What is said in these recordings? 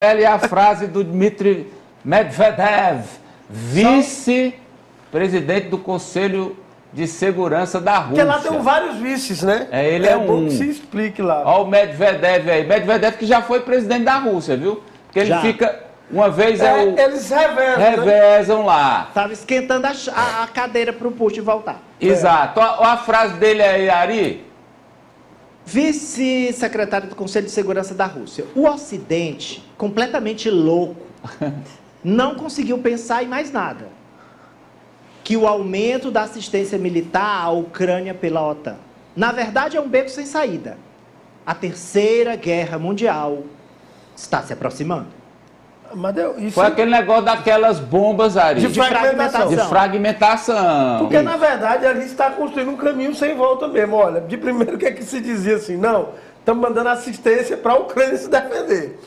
E a frase do Dmitry Medvedev, vice-presidente do Conselho de Segurança da Rússia. Porque lá tem vários vices, né? Ele é bom um. que se explique lá. Olha o Medvedev aí. Medvedev que já foi presidente da Rússia, viu? Porque ele fica... Uma vez eles revezam lá. Estava esquentando a cadeira para o Putin voltar. Exato. Olha a frase dele aí, Ari. Vice-secretário do Conselho de Segurança da Rússia. O Ocidente, completamente louco, não conseguiu pensar em mais nada. Que o aumento da assistência militar à Ucrânia pela OTAN. Na verdade, é um beco sem saída. A Terceira Guerra Mundial está se aproximando. Foi aquele negócio daquelas bombas, Ari. De fragmentação. Porque, na verdade, ali está construindo um caminho sem volta mesmo. Olha, de primeiro, o que é que se dizia assim? Não, estamos mandando assistência para a Ucrânia se defender.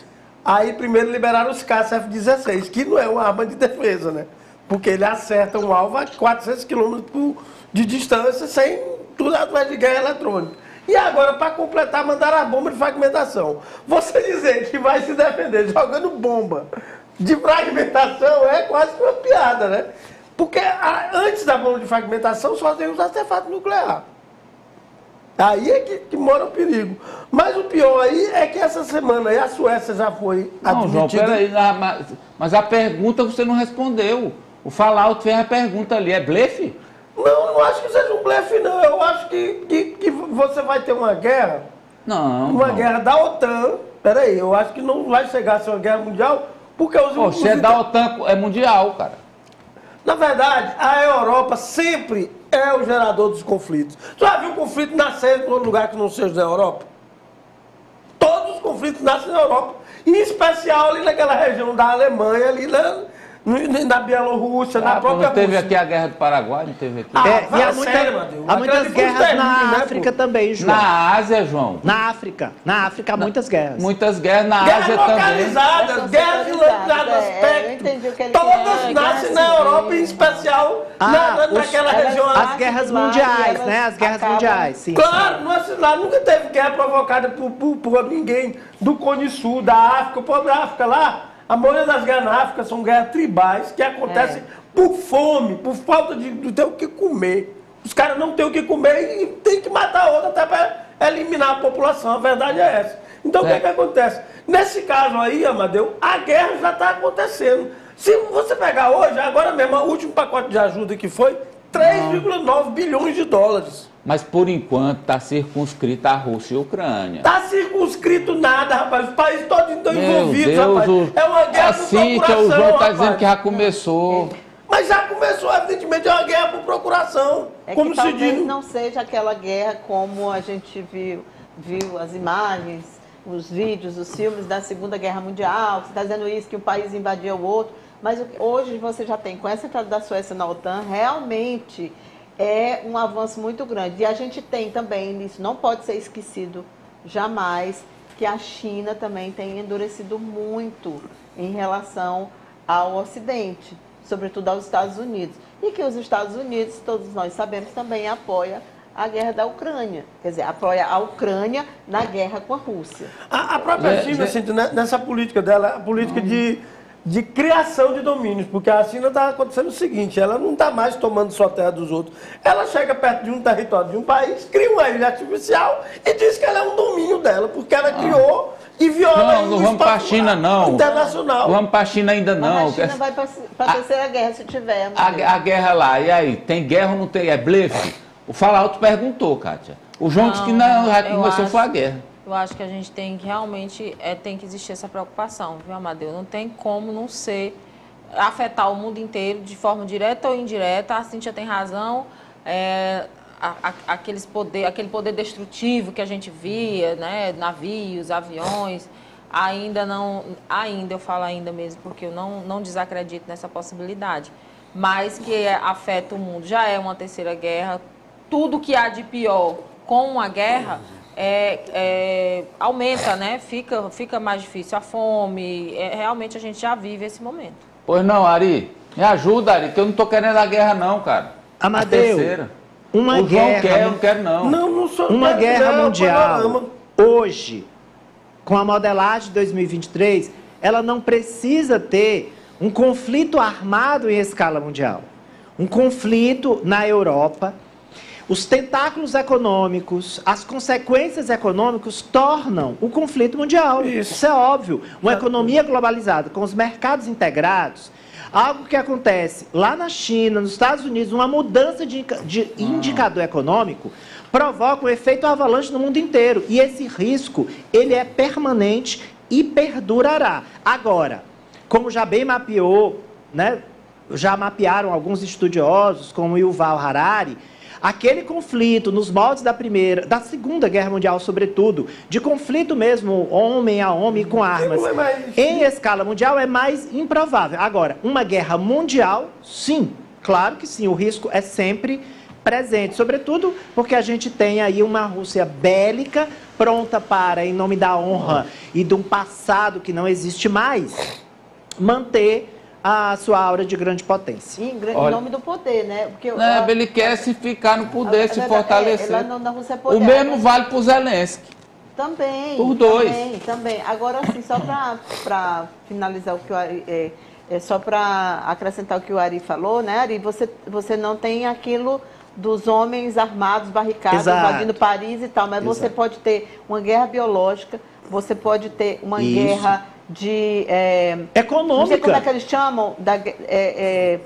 Aí, primeiro, liberaram os caças F-16, que não é uma arma de defesa, né? Porque ele acerta um alvo a 400 km de distância, sem tudo através de guerra eletrônica. E agora, para completar, mandaram a bomba de fragmentação. Você dizer que vai se defender jogando bomba de fragmentação é quase uma piada, né? Porque antes da bomba de fragmentação só tem os artefatos nucleares. Aí é que mora o perigo. Mas o pior aí é que essa semana aí a Suécia já foi admitida... Não, João, peraí, mas a pergunta você não respondeu. O Fallout fez a pergunta ali, é blefe? Não acho que seja um blefe, não. Eu acho que você vai ter uma guerra. Guerra da OTAN. Peraí, eu acho que não vai chegar a ser uma guerra mundial, porque os... Se é da OTAN, é mundial, cara. Na verdade, a Europa sempre é o gerador dos conflitos. Você já viu conflito nascer em outro lugar que não seja da Europa? Todos os conflitos nascem na Europa. Em especial ali naquela região da Alemanha, ali na Bielorrússia, na própria não teve Rússia. aqui a guerra do Paraguai, não teve aqui. E há muitas guerras na África também, João. Na Ásia, João. Na África há muitas guerras. Muitas guerras na Ásia localizadas, guerras em aspecto. Todas nascem na Europa, em especial naquela região. As guerras mundiais, né? As guerras mundiais, sim. Claro, lá nunca teve guerra provocada por ninguém do Cone Sul, da África. O povo da África lá, a maioria das guerras na África são guerras tribais que acontecem por fome, por falta de ter o que comer. Os caras não têm o que comer e tem que matar outro até para eliminar a população. A verdade é essa. Então, o que acontece? Nesse caso aí, Amadeu, a guerra já está acontecendo. Se você pegar hoje, agora mesmo, o último pacote de ajuda que foi 3,9 bilhões de dólares. Mas, por enquanto, está circunscrita a Rússia e a Ucrânia. Está circunscrito nada, rapaz. Os países todos estão envolvidos, rapaz. É uma guerra por procuração, o João está dizendo que já começou. Mas já começou, evidentemente, é uma guerra por procuração. Como que talvez não seja aquela guerra como a gente viu as imagens, os vídeos, os filmes da Segunda Guerra Mundial, você está dizendo isso, que um país invadia o outro. Mas hoje você já tem, com essa entrada da Suécia na OTAN, realmente é um avanço muito grande. E a gente tem também, isso não pode ser esquecido jamais, que a China também tem endurecido muito em relação ao Ocidente, sobretudo aos Estados Unidos. E que os Estados Unidos, todos nós sabemos, também apoia a guerra da Ucrânia. Quer dizer, apoia a Ucrânia na guerra com a Rússia. A própria China, nessa política dela, a política de criação de domínios, porque a China está acontecendo o seguinte, ela não está mais tomando só terra dos outros, ela chega perto de um território de um país, cria uma ilha artificial e diz que ela é um domínio dela, porque ela criou e viola não vamos para a China, não. Internacional. Não vamos para a China ainda, não. Mas a China vai para a terceira guerra, se tiver. A guerra lá, e aí? Tem guerra ou não tem? É blefe? O Fallout perguntou, Kátia. O João disse que não, já começou foi a guerra. Eu acho que a gente tem que realmente, tem que existir essa preocupação, viu, Amadeu? Não tem como não ser, afetar o mundo inteiro de forma direta ou indireta. A Cíntia tem razão, aquele poder destrutivo que a gente via, né, navios, aviões, eu falo ainda mesmo, porque eu não desacredito nessa possibilidade, mas que afeta o mundo. Já é uma terceira guerra, tudo que há de pior com a guerra aumenta, né? Fica mais difícil a fome. Realmente a gente já vive esse momento. Pois não, Ari. Me ajuda, Ari, que eu não tô querendo a guerra, não, cara. Amadeu, o João quer, eu não quero, não. Não sou uma guerra mundial, hoje, com a modelagem de 2023, ela não precisa ter um conflito armado em escala mundial. Um conflito na Europa. Os tentáculos econômicos, as consequências econômicas tornam o conflito mundial. Isso é óbvio. Uma economia globalizada, com os mercados integrados, algo que acontece lá na China, nos Estados Unidos, uma mudança de indicador econômico, provoca um efeito avalanche no mundo inteiro. E esse risco, ele é permanente e perdurará. Agora, como já bem mapeou, né, já mapearam alguns estudiosos, como Yuval Harari, aquele conflito nos moldes da Segunda Guerra Mundial, sobretudo, de conflito mesmo, homem a homem com armas, em escala mundial é mais improvável. Agora, uma guerra mundial, sim, claro que sim, o risco é sempre presente, sobretudo porque a gente tem aí uma Rússia bélica, pronta para, em nome da honra e de um passado que não existe mais, manter a sua aura de grande potência. Em nome do poder, né? Porque, ele quer se ficar no poder, se fortalecer. Lá na Rússia é poder. O mesmo vale para o Zelensky. Também. Por dois. Também. Agora, assim, só para finalizar o que o Ari... só para acrescentar o que o Ari falou, né, Ari? Você não tem aquilo dos homens armados, barricados, invadindo Paris e tal, mas você pode ter uma guerra biológica, você pode ter uma guerra de... econômica. Não sei como é que eles chamam.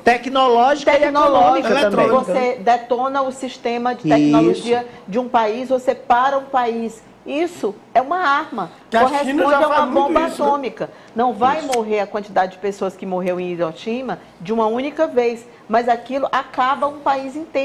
Tecnológica e econômica também. Você detona o sistema de tecnologia de um país, você para um país. Isso é uma arma. Corresponde a uma bomba atômica. Não vai morrer a quantidade de pessoas que morreu em Hiroshima de uma única vez, mas aquilo acaba um país inteiro.